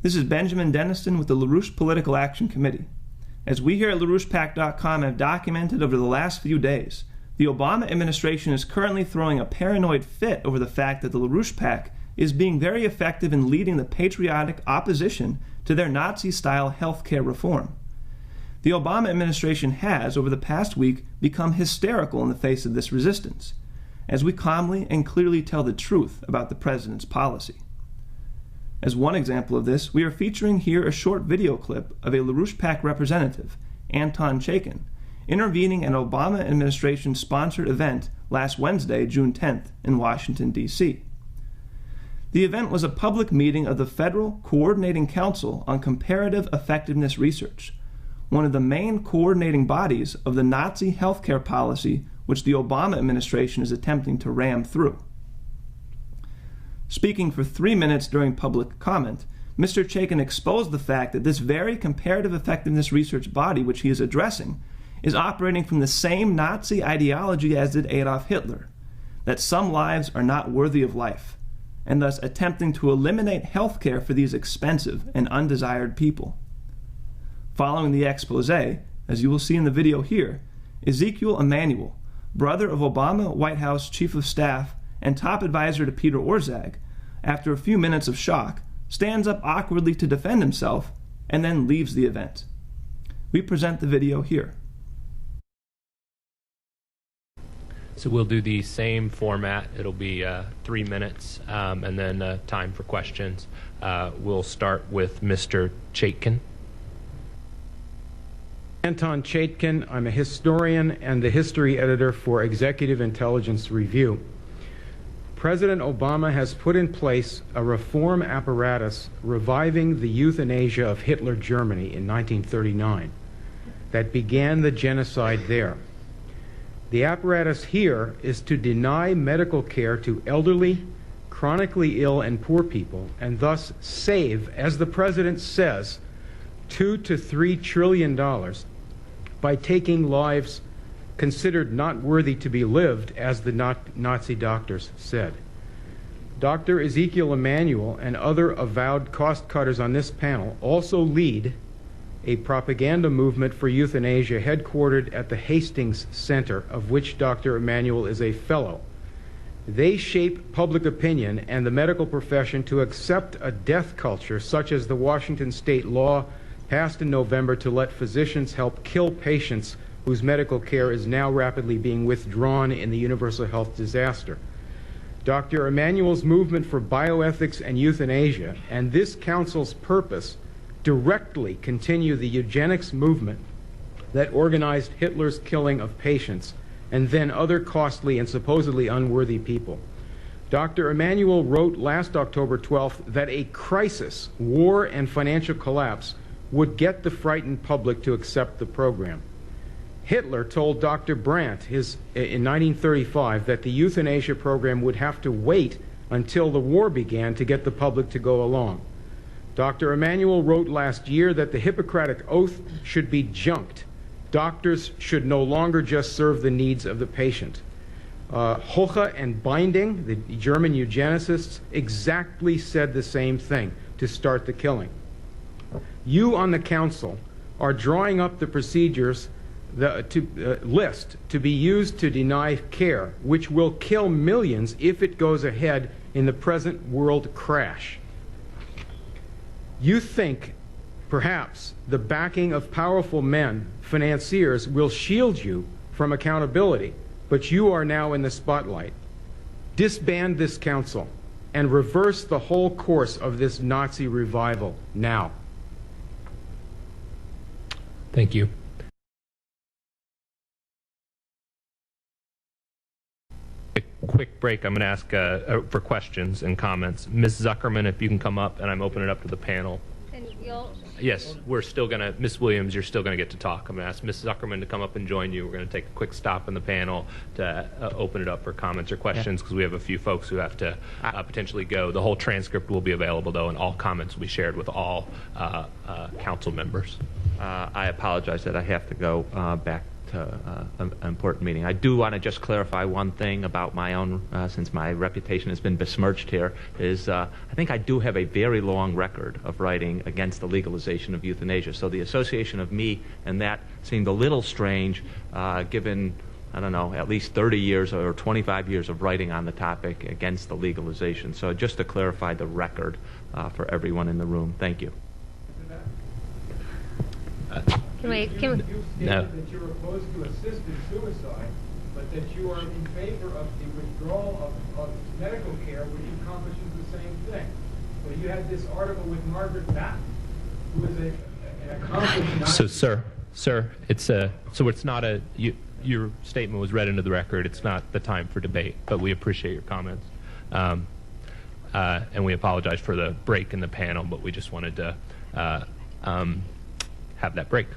This is Benjamin Deniston with the LaRouche Political Action Committee. As we here at LaRouchePAC.com have documented over the last few days, the Obama administration is currently throwing a paranoid fit over the fact that the LaRouche PAC is being very effective in leading the patriotic opposition to their Nazi-style healthcare reform. The Obama administration has, over the past week, become hysterical in the face of this resistance, as we calmly and clearly tell the truth about the president's policy. As one example of this, we are featuring here a short video clip of a LaRouche PAC representative, Anton Chaikin, intervening at an Obama administration-sponsored event last Wednesday, June 10th, in Washington, D.C. The event was a public meeting of the Federal Coordinating Council on Comparative Effectiveness Research, one of the main coordinating bodies of the Nazi healthcare policy which the Obama administration is attempting to ram through. Speaking for 3 minutes during public comment, Mr. Chaikin exposed the fact that this very comparative effectiveness research body which he is addressing is operating from the same Nazi ideology as did Adolf Hitler, that some lives are not worthy of life, and thus attempting to eliminate health care for these expensive and undesired people. Following the expose, as you will see in the video here, Ezekiel Emanuel, brother of Obama White House Chief of Staff and top advisor to Peter Orszag, after a few minutes of shock, stands up awkwardly to defend himself and then leaves the event. We present the video here. So we'll do the same format. It'll be 3 minutes and then time for questions. We'll start with Mr. Chaikin. Anton Chaikin. I'm a historian and the history editor for Executive Intelligence Review. President Obama has put in place a reform apparatus reviving the euthanasia of Hitler Germany in 1939 that began the genocide there. The apparatus here is to deny medical care to elderly, chronically ill, and poor people, and thus save, as the president says, $2 to $3 trillion by taking lives considered not worthy to be lived, as the Nazi doctors said. Dr. Ezekiel Emanuel and other avowed cost-cutters on this panel also lead a propaganda movement for euthanasia headquartered at the Hastings Center, of which Dr. Emanuel is a fellow. They shape public opinion and the medical profession to accept a death culture such as the Washington state law passed in November to let physicians help kill patients whose medical care is now rapidly being withdrawn in the universal health disaster. Dr. Emanuel's movement for bioethics and euthanasia and this council's purpose directly continue the eugenics movement that organized Hitler's killing of patients and then other costly and supposedly unworthy people. Dr. Emanuel wrote last October 12th that a crisis, war, and financial collapse would get the frightened public to accept the program. Hitler told Dr. Brandt in 1935 that the euthanasia program would have to wait until the war began to get the public to go along. Dr. Emanuel wrote last year that the Hippocratic Oath should be junked. Doctors should no longer just serve the needs of the patient. Hoche and Binding, the German eugenicists, exactly said the same thing to start the killing. You on the council are drawing up the procedures list to be used to deny care, which will kill millions if it goes ahead in the present world crash. You think perhaps the backing of powerful men, financiers, will shield you from accountability, but you are now in the spotlight. Disband this council and reverse the whole course of this Nazi revival now. Thank you. A quick break. I'm going to ask for questions and comments. Ms. Zuckerman, if you can come up, and I'm opening it up to the panel. And you'll... Yes, we're still going to, Ms. Williams, you're still going to get to talk. I'm going to ask Ms. Zuckerman to come up and join you. We're going to take a quick stop in the panel to open it up for comments or questions, because we have a few folks who have to potentially go. The whole transcript will be available, though, and all comments will be shared with all council members. I apologize that I have to go back an important meeting. I do want to just clarify one thing about my own, since my reputation has been besmirched here, is I think I do have a very long record of writing against the legalization of euthanasia. So the association of me and that seemed a little strange, given, I don't know, at least 30 years or 25 years of writing on the topic against the legalization. So just to clarify the record for everyone in the room. Thank you. Can we? You stated No. that you're opposed to assisted suicide, but that you are in favor of the withdrawal of medical care, which accomplishes the same thing. But you had this article with Margaret Batten, who is an accomplished... So, sir, it's not a. Your statement was read into the record. It's not the time for debate, but we appreciate your comments, and we apologize for the break in the panel. But we just wanted to have that break.